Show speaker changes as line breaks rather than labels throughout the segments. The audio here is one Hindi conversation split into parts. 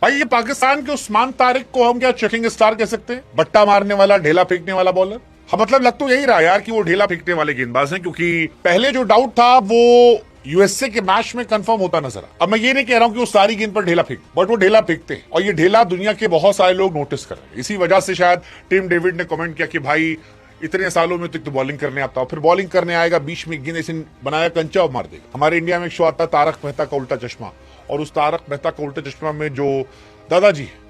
भाई ये पाकिस्तान के उस्मान तारिक को हम क्या चेकिंग स्टार कह सकते हैं? बट्टा मारने वाला, ढेला फेंकने वाला बॉलर। हाँ मतलब लग तो यही रहा यार कि वो ढेला फेंकने वाले गेंदबाज हैं, क्योंकि पहले जो डाउट था वो यूएसए के मैच में कंफर्म होता नजर आ। अब मैं ये नहीं कह रहा हूं कि वो सारी गेंद पर ढेला फेंक, बट वो ढेला फेंकते हैं और ये ढेला दुनिया के बहुत सारे लोग नोटिस कर रहे हैं। इसी वजह से शायद टिम डेविड ने कमेंट किया कि भाई इतने सालों में तो बॉलिंग करने आता हो, फिर बॉलिंग करने आएगा, बीच में गेंद ऐसे बनाया कंचा और मार देगा। हमारे इंडिया में एक शो आता है तारक मेहता का उल्टा चश्मा, और उस तारक मेहता का उल्टा चश्मा में जो दादाजी है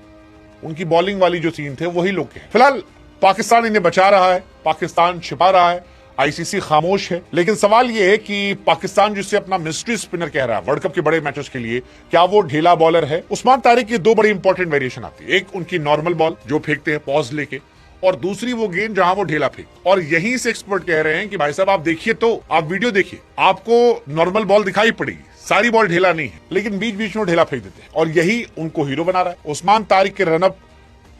उनकी बॉलिंग वाली जो सीन थे वही लोग के। फिलहाल पाकिस्तान इन्हें बचा रहा है, पाकिस्तान छिपा रहा है, आईसीसी खामोश है। लेकिन सवाल यह है कि पाकिस्तान जिसे अपना मिस्ट्री स्पिनर कह रहा है वर्ल्ड कप के बड़े मैचेस के लिए, क्या वो ढीला बॉलर है? उस्मान तारिक की दो बड़ी इंपॉर्टेंट वेरिएशन आती है, एक उनकी नॉर्मल बॉल जो फेंकते हैं पॉज लेके, और दूसरी वो गेंद जहां वो ढीला फेंक। और यहीं से एक्सपर्ट कह रहे हैं कि भाई साहब आप देखिए, तो आप वीडियो देखिए, आपको नॉर्मल बॉल दिखाई पड़ेगी, सारी बॉल ढीला नहीं है, लेकिन बीच बीच में ढीला फेंक देते हैं, और यही उनको हीरो बना रहा है। उस्मान तारिक के रनअप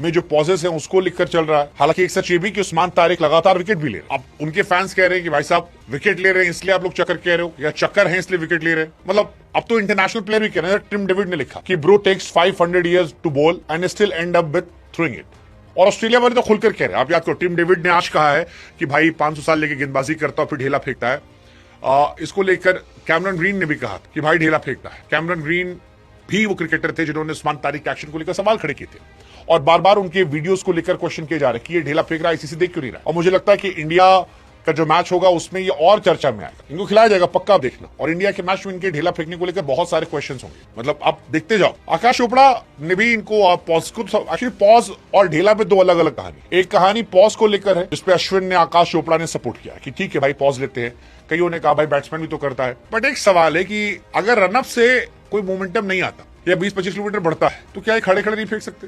में जो पॉजेस हैं उसको लिखकर चल रहा है। हालांकि एक सच ये भी कि उस्मान तारिक लगातार विकेट भी ले रहे हैं। अब उनके फैंस कह रहे हैं कि भाई साहब विकेट ले रहे हैं इसलिए आप लोग चक्कर कह रहे हो, या चक्कर हैं इसलिए विकेट ले रहे हैं। मतलब अब तो इंटरनेशनल प्लेयर भी कह रहे हैं। टिम डेविड ने लिखा कि bro takes 500 years to bowl and still end up with throwing it. और ऑस्ट्रेलिया वाले तो खुलकर कह रहे हैं। आप याद करो टिम डेविड ने आज कहा है कि भाई 500 साल लेके गेंदबाजी करता और फिर ढेला फेंकता है। इसको लेकर कैमरन ग्रीन ने भी कहा कि भाई ढेला फेंकता है। कैमरन ग्रीन भी वो क्रिकेटर थे जिन्होंने उस्मान तारिक के एक्शन को लेकर सवाल खड़े किए थे, और बार बार उनके वीडियोस को लेकर क्वेश्चन किए जा रहे हैं कि ये ढेला फेंक रहा है, आईसीसी देख क्यों नहीं रहा। और मुझे लगता है कि इंडिया का जो मैच होगा उसमें ये और चर्चा में आएगा, इनको खिलाया जाएगा पक्का, आप देखना। और इंडिया के मैच में इनके ढेला फेंकने को लेकर बहुत सारे क्वेश्चंस होंगे, मतलब आप देखते जाओ। आकाश चोपड़ा ने भी इनको पॉज को, एक्चुअली पॉज और ढेला पे दो अलग अलग कहानी। एक कहानी पॉज को लेकर है जिसपे अश्विन ने, आकाश चोपड़ा ने सपोर्ट किया कि ठीक है भाई पॉज लेते हैं। कईयों ने कहा भाई बैट्समैन भी तो करता है। बट एक सवाल है कि अगर रनअप से कोई मोमेंटम नहीं आता या 20-25 किलोमीटर बढ़ता है तो क्या ये खड़े खड़े नहीं फेंक सकते?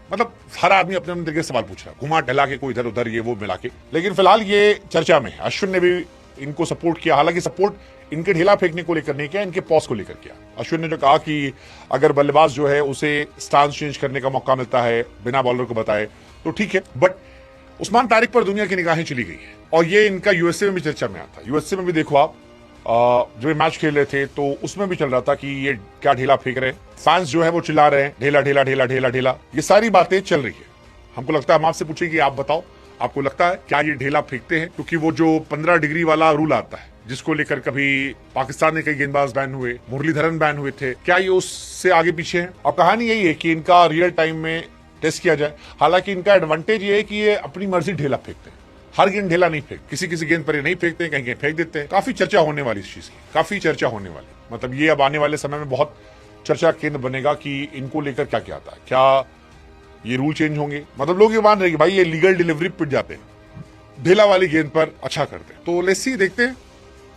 मतलब हर आदमी अपने अपने तरीके से सवाल पूछ रहा है, घुमा टहला के, कोई इधर उधर ये वो मिला के। लेकिन फिलहाल ये चर्चा में है। अश्विन ने भी इनको सपोर्ट किया, हालांकि सपोर्ट इनके ढीला फेंकने को लेकर नहीं किया, इनके पॉज को लेकर किया। अश्विन ने जो कहा कि अगर बल्लेबाज जो है उसे स्टांस चेंज करने का मौका मिलता है बिना बॉलर को बताए तो ठीक है। बट उस्मान तारिक पर दुनिया की निगाहें चली गई है, और ये इनका यूएसए में भी चर्चा में आता है। यूएसए में भी देखो आप, जो ये मैच खेल रहे थे तो उसमें भी चल रहा था कि ये क्या ढीला फेंक रहे हैं। फैंस जो है वो चिल्ला रहे हैं ढेला ढेला ढेला ढेला ढेला, ये सारी बातें चल रही है। हमको लगता है हम आपसे पूछेंगे, आप बताओ आपको लगता है क्या ये ढेला फेंकते हैं? क्योंकि वो जो 15 डिग्री वाला रूल आता है जिसको लेकर कभी पाकिस्तान में कई गेंदबाज बैन हुए, मुरलीधरन बैन हुए थे, क्या ये उससे आगे पीछे है? और कहानी यही है कि इनका रियल टाइम में टेस्ट किया जाए। हालांकि इनका एडवांटेज ये है कि ये अपनी मर्जी ढेला फेंकते हैं, हर गेंद ढेला नहीं फेंक, किसी किसी गेंद पर ये नहीं फेंकते हैं, कहीं कहीं फेंक देते हैं। काफी चर्चा होने वाली इस चीज की, काफी चर्चा होने वाली। मतलब ये अब आने वाले समय में बहुत चर्चा केंद्र बनेगा कि इनको लेकर क्या क्या आता है, क्या ये रूल चेंज होंगे। मतलब लोग ये मान रहे कि भाई ये लीगल डिलीवरी पिट जाते हैं, ढेला वाली गेंद पर अच्छा करते हैं। तो लेट्स सी, देखते हैं।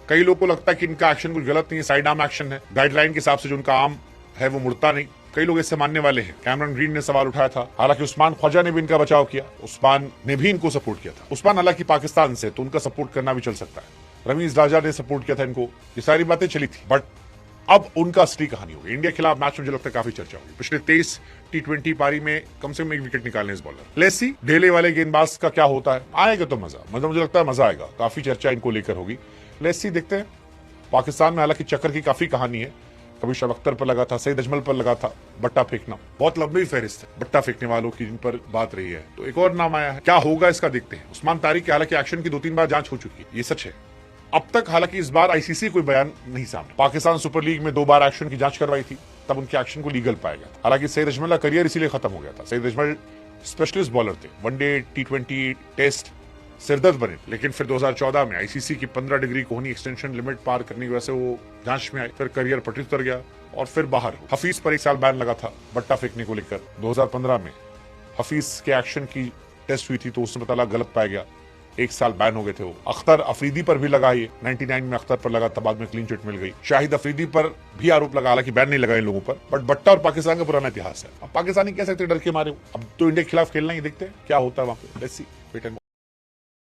कई लोगों को लगता है कि इनका एक्शन कुछ गलत नहीं है, साइड आर्म एक्शन है, गाइडलाइन के हिसाब से जो उनका आर्म है वो मुड़ता नहीं। कई लोग इससे मानने वाले हैं। कैमरन ग्रीन ने सवाल उठाया था, हालांकि उस्मान ख्वाजा ने भी इनका बचाव किया, उस्मान ने भी इनको सपोर्ट किया था। उस्मान हालांकि पाकिस्तान से, तो उनका सपोर्ट करना भी चल सकता है। रमीज राजा ने सपोर्ट किया था इनको, ये सारी बातें चली थी। बट अब उनका असली कहानी होगी। इंडिया के खिलाफ मैच में मुझे लगता है काफी चर्चा होगी। पिछले 23 T20 पारी में कम से कम एक विकेट निकालने इस बॉलर। लेट्स सी ढेले वाले गेंदबाज का क्या होता है। आएगा तो मजा, मतलब मुझे लगता है मजा आएगा, काफी चर्चा इनको लेकर होगी। लेट्स सी, देखते हैं। पाकिस्तान में हालांकि चक्कर की काफी कहानी है, कभी शब अख्तर पर लगा था, सईद अजमल पर लगा था, बट्टा फेंकना। बहुत लंबी फहरिस्त है बट्टा फेंकने वालों की जिन पर बात रही है। तो एक और नाम आया है, क्या होगा इसका देखते हैं। उस्मान तारिक के हालांकि एक्शन की 2-3 बार जांच हो चुकी है, ये सच है। अब तक हालांकि इस बार आईसीसी कोई बयान नहीं सामने। पाकिस्तान सुपर लीग में 2 बार एक्शन की जांच करवाई थी, तब उनके एक्शन को लीगल पाया गया था। हालांकि सईद अजमल का करियर इसीलिए खत्म हो गया था। सईद अजमल स्पेशलिस्ट बॉलर थे, वनडे, T20, टेस्ट सिरदर्द बने। लेकिन फिर 2014 में आईसीसी की 15 डिग्री कोहनी एक्सटेंशन लिमिट पार करने की वजह से वो जांच में आए, फिर करियर पटरी उतर गया और फिर बाहर। हफीज पर 1 साल बैन लगा था बट्टा फेंकने को लेकर। 2015 में हफीज के एक्शन की टेस्ट हुई थी तो उसमें पता गलत पाया गया, 1 साल बैन हो गए थे वो। अख्तर अफरीदी पर भी लगा, ये 99 में अख्तर पर लगा था, बाद में क्लीन चिट मिल गई। शाहिद अफरीदी पर भी आरोप लगा, हालांकि बैन नहीं लगा इन लोगों पर। बट बट्टा और पाकिस्तान का पुराना इतिहास है। अब पाकिस्तानी कह सकते डर के मारे, अब तो इंडिया के खिलाफ खेलना ही, देखते हैं क्या होता है वहां पे। Let's see, wait and